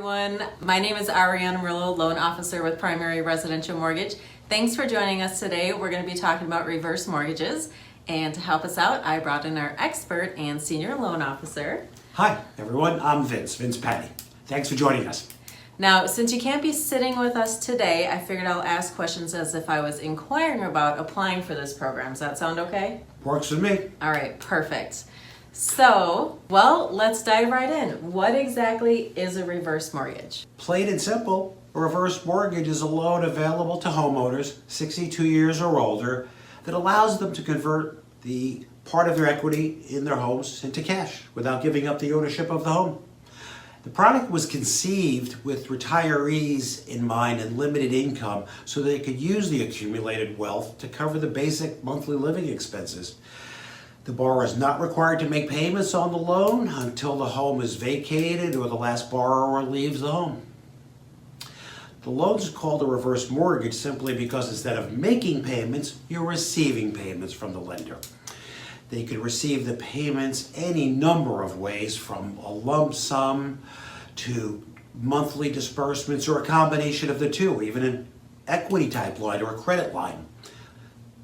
everyone. My name is Ariana Murillo, loan officer with Primary Residential Mortgage. Thanks for joining us today. We're going to be talking about reverse mortgages. And to help us out, I brought in our expert and senior loan officer. Hi, everyone. I'm Vince Patty. Thanks for joining us. Now, since you can't be sitting with us today, I figured I'll ask questions as if I was inquiring about applying for this program. Does that sound okay? Works for me. All right, perfect. So, well, let's dive right in. What exactly is a reverse mortgage? Plain and simple, a reverse mortgage is a loan available to homeowners 62 years or older that allows them to convert the part of their equity in their homes into cash without giving up the ownership of the home. The product was conceived with retirees in mind and limited income so they could use the accumulated wealth to cover the basic monthly living expenses. The borrower is not required to make payments on the loan until the home is vacated or the last borrower leaves the home. The loan is called a reverse mortgage simply because instead of making payments, you're receiving payments from the lender. They could receive the payments any number of ways, from a lump sum to monthly disbursements or a combination of the two, or even an equity type line or a credit line.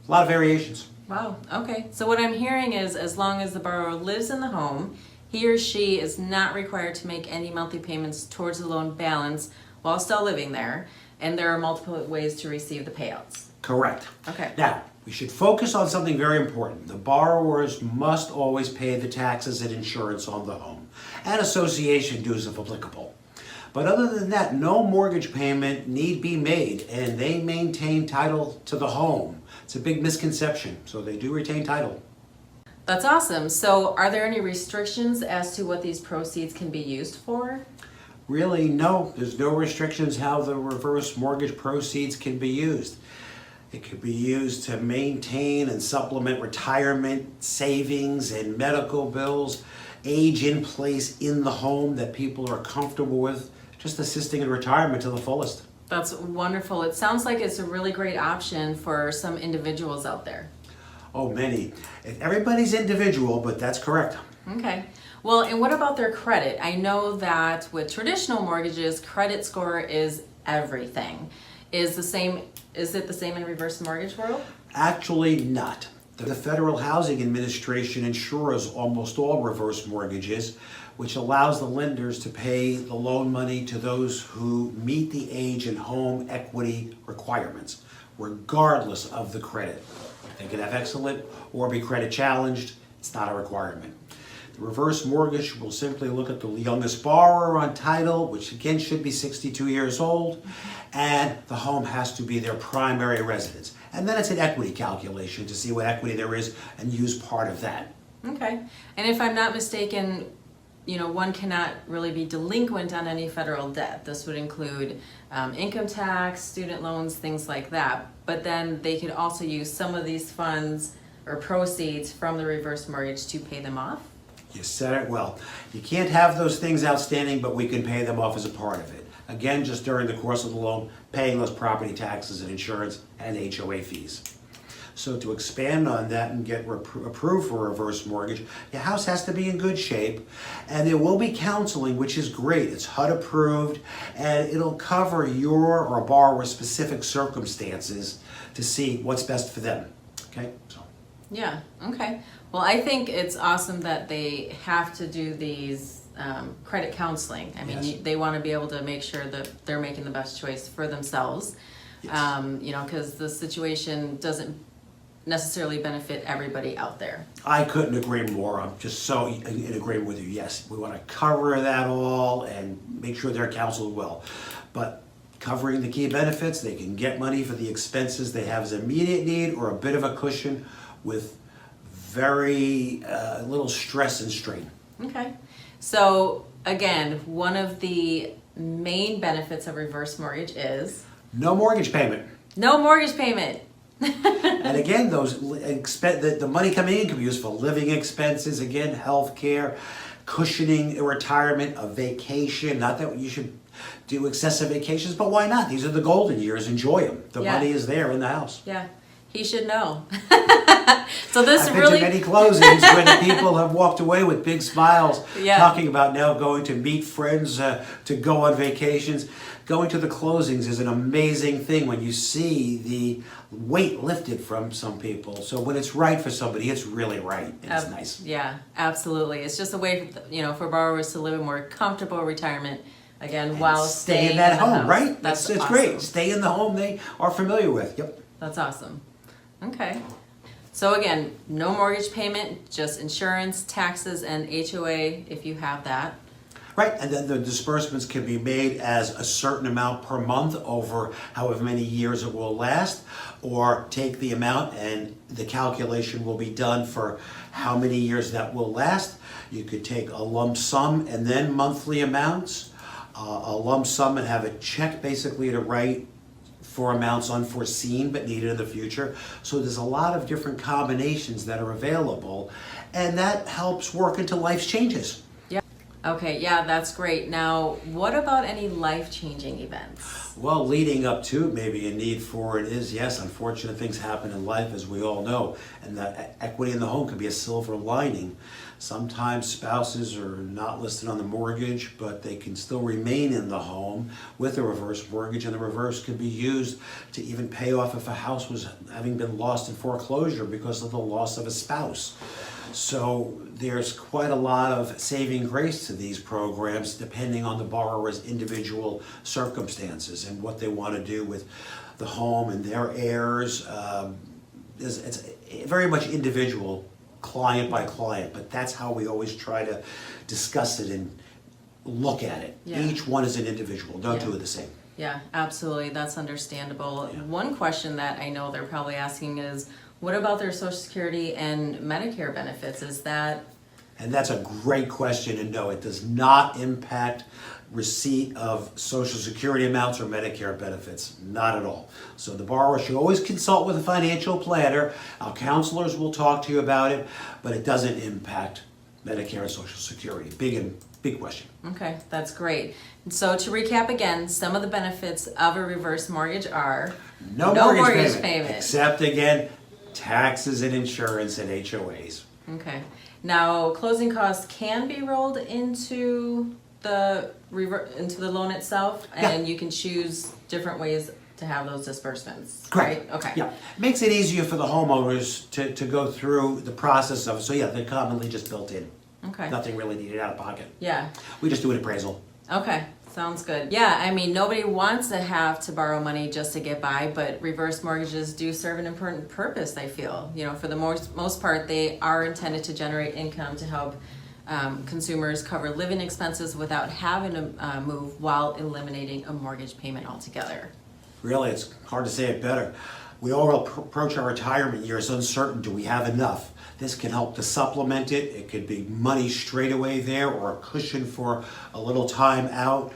A lot of variations. Wow, okay. So what I'm hearing is as long as the borrower lives in the home, he or she is not required to make any monthly payments towards the loan balance while still living there, and there are multiple ways to receive the payouts. Correct. Okay. Now, we should focus on something very important. The borrowers must always pay the taxes and insurance on the home, and association dues if applicable. But other than that, no mortgage payment need be made, and they maintain title to the home. It's a big misconception, so they do retain title. That's awesome. So are there any restrictions as to what these proceeds can be used for? Really, no. There's no restrictions how the reverse mortgage proceeds can be used. It could be used to maintain and supplement retirement savings and medical bills, age in place in the home that people are comfortable with, just assisting in retirement to the fullest. That's wonderful. It sounds like it's a really great option for some individuals out there. Oh, many. Everybody's individual, but that's correct. Okay. Well, and what about their credit? I know that with traditional mortgages, credit score is everything. Is it the same in reverse mortgage world? Actually not. The Federal Housing Administration insures almost all reverse mortgages, which allows the lenders to pay the loan money to those who meet the age and home equity requirements, regardless of the credit. They can have excellent or be credit challenged. It's not a requirement. The reverse mortgage will simply look at the youngest borrower on title, which again should be 62 years old, and the home has to be their primary residence. And then it's an equity calculation to see what equity there is and use part of that. Okay. And if I'm not mistaken, one cannot really be delinquent on any federal debt. This would include income tax, student loans, things like that. But then they could also use some of these funds or proceeds from the reverse mortgage to pay them off. You said it well. You can't have those things outstanding, but we can pay them off as a part of it. Again, just during the course of the loan, paying those property taxes and insurance and HOA fees. So to expand on that and get approved for a reverse mortgage, your house has to be in good shape, and there will be counseling, which is great. It's HUD approved, and it'll cover your or borrower's specific circumstances to see what's best for them. Okay? Yeah, okay. Well, I think it's awesome that they have to do these credit counseling. I mean, Yes. they want to be able to make sure that they're making the best choice for themselves. Yes. Because the situation doesn't necessarily benefit everybody out there. I couldn't agree more. I'm just so in agreement with you. Yes, we want to cover that all and make sure they're counseled well. But covering the key benefits, they can get money for the expenses they have as immediate need or a bit of a cushion with very little stress and strain. Okay. So again, one of the main benefits of reverse mortgage is No mortgage payment. no mortgage payment. And again, the money coming in can be used for living expenses, again, health care, cushioning a retirement, a vacation. Not that you should do excessive vacations, but why not? These are the golden years. Enjoy them. The Yeah. money is there in the house. Yeah, he should know. So this I've really been to many closings where the people have walked away with big smiles, Yeah. talking about now going to meet friends, to go on vacations. Going to the closings is an amazing thing when you see the weight lifted from some people. So when it's right for somebody, it's really right, and it's nice. Yeah, absolutely. It's just a way, for borrowers to live a more comfortable retirement, again, And while stay staying in that the home, house. right? That's It's awesome. great. Stay in the home they are familiar with. Yep. That's awesome. Okay. So again, no mortgage payment, just insurance, taxes, and HOA if you have that. Right, and then the disbursements can be made as a certain amount per month over however many years it will last, or take the amount and the calculation will be done for how many years that will last. You could take a lump sum and then monthly amounts, a lump sum and have a check basically to write for amounts unforeseen but needed in the future. So there's a lot of different combinations that are available, and that helps work into life's changes. Okay, yeah, that's great. Now, what about any life-changing events? Well, leading up to maybe a need for it is, yes, unfortunate things happen in life, as we all know, and the equity in the home could be a silver lining. Sometimes spouses are not listed on the mortgage, but they can still remain in the home with a reverse mortgage, and the reverse can be used to even pay off if a house was having been lost in foreclosure because of the loss of a spouse. So there's quite a lot of saving grace to these programs depending on the borrower's individual circumstances and what they want to do with the home and their heirs. It's very much individual, client by client, but that's how we always try to discuss it and look at it. Yeah. Each one is an individual. Don't Yeah. do it the same. Yeah, absolutely. That's understandable. Yeah. One question that I know they're probably asking is, what about their Social Security and Medicare benefits? Is that... And that's a great question, and no, it does not impact receipt of Social Security amounts or Medicare benefits, not at all. So the borrower should always consult with a financial planner. Our counselors will talk to you about it, but it doesn't impact Medicare and Social Security. Big question. Okay, that's great. So to recap again, some of the benefits of a reverse mortgage are No mortgage payment, except again, taxes and insurance and HOAs. Okay. Now, closing costs can be rolled into the loan itself, and you can choose different ways to have those disbursements. Correct. Right? Okay. Yeah, makes it easier for the homeowners to go through the process of, so yeah, they're commonly just built in. Okay. Nothing really needed out of pocket. Yeah. We just do an appraisal. Okay. Sounds good. Yeah, I mean, nobody wants to have to borrow money just to get by, but reverse mortgages do serve an important purpose, I feel. For the most part, they are intended to generate income to help consumers cover living expenses without having to move, while eliminating a mortgage payment altogether. Really, it's hard to say it better. We all approach our retirement years uncertain, do we have enough? This can help to supplement it. It could be money straight away there, or a cushion for a little time out,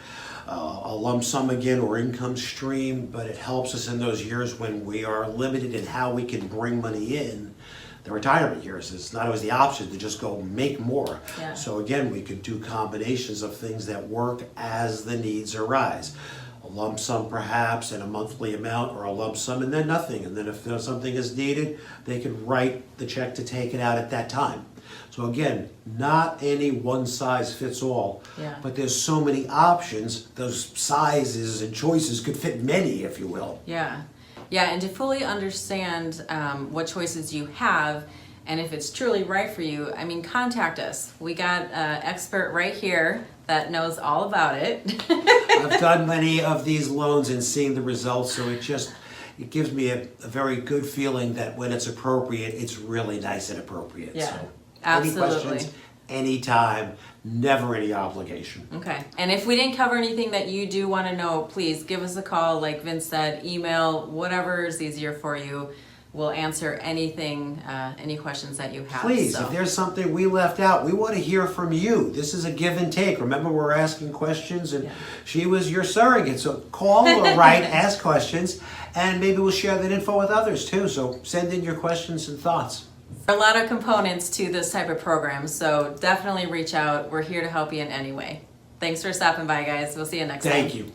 a lump sum again, or income stream, but it helps us in those years when we are limited in how we can bring money in. The retirement years is not always the option to just go make more. Yeah. So again, we could do combinations of things that work as the needs arise. A lump sum perhaps, and a monthly amount, or a lump sum and then nothing. And then if there's something is needed, they can write the check to take it out at that time. So again, not any one size fits all, Yeah. but there's so many options. Those sizes and choices could fit many, if you will. Yeah. Yeah, and to fully understand what choices you have, and if it's truly right for you, I mean, contact us. We got an expert right here that knows all about it. I've done many of these loans and seen the results, so it gives me a very good feeling that when it's appropriate, it's really nice and appropriate. Yeah, So, absolutely. Any questions, anytime, never any obligation. Okay, and if we didn't cover anything that you do want to know, please give us a call, like Vince said, email, whatever is easier for you. We'll answer anything, any questions that you have. Please, so. if there's something we left out, we want to hear from you. This is a give and take. Remember, we're asking questions, and she was your surrogate. So call or write, ask questions, and maybe we'll share that info with others too. So send in your questions and thoughts. There are a lot of components to this type of program, so definitely reach out. We're here to help you in any way. Thanks for stopping by, guys. We'll see you next time. Thank you.